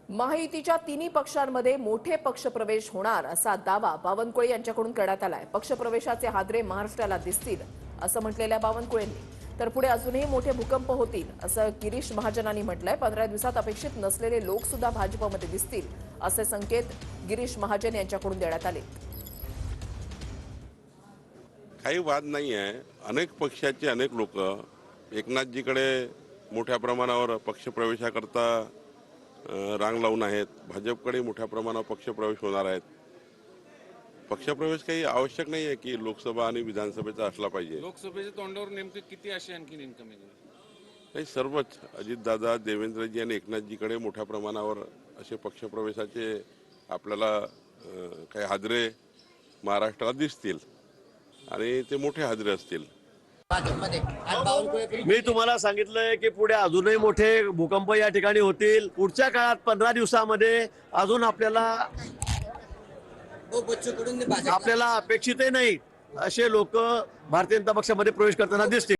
महायुतीच्या तिन्ही पक्षांमध्ये मोठे पक्षप्रवेश होणार असा दावा बावनकुळे यांच्याकडून करण्यात आलाय। पक्षप्रवेशाचे हादरे महाराष्ट्राला दिसतील असं म्हटलेल्या बावनकुळेंनी तर पुढे अजूनही मोठे भूकंप होतील असं गिरीश महाजनांनी म्हटलंय। 15 दिवसात अपेक्षित नसलेले लोक सुद्धा भाजपमध्ये दिसतील असे संकेत गिरीश महाजन यांच्याकडून देण्यात आले। काही वाद नाही आहे। अनेक पक्षाचे अनेक लोक एकनाथजीकडे मोठ्या प्रमाणावर पक्षप्रवेशाकरता रांग लावून आहेत। भाजपकडे मोठ्या प्रमाणावर पक्षप्रवेश होणार आहेत। पक्षप्रवेश काही आवश्यक नाही आहे की लोकसभा आणि विधानसभेचा असला पाहिजे। लोकसभेच्या तोंडावर नेमके किती असे आणखी इन्कम आहे? काही सर्वच अजितदादा, देवेंद्रजी आणि एकनाथजीकडे मोठ्या प्रमाणावर असे पक्षप्रवेशाचे आपल्याला काही हादरे महाराष्ट्राला दिसतील आणि ते मोठे हादरे असतील। मी तुम्हाला सांगितलंय की पुढे अजूनही मोठे भूकंप या ठिकाणी होतील। पुढच्या काळात 15 दिवसामध्ये अजून आपल्याला अपेक्षितही नाही असे लोक भारतीय जनता पक्षामध्ये प्रवेश करताना दिसतील।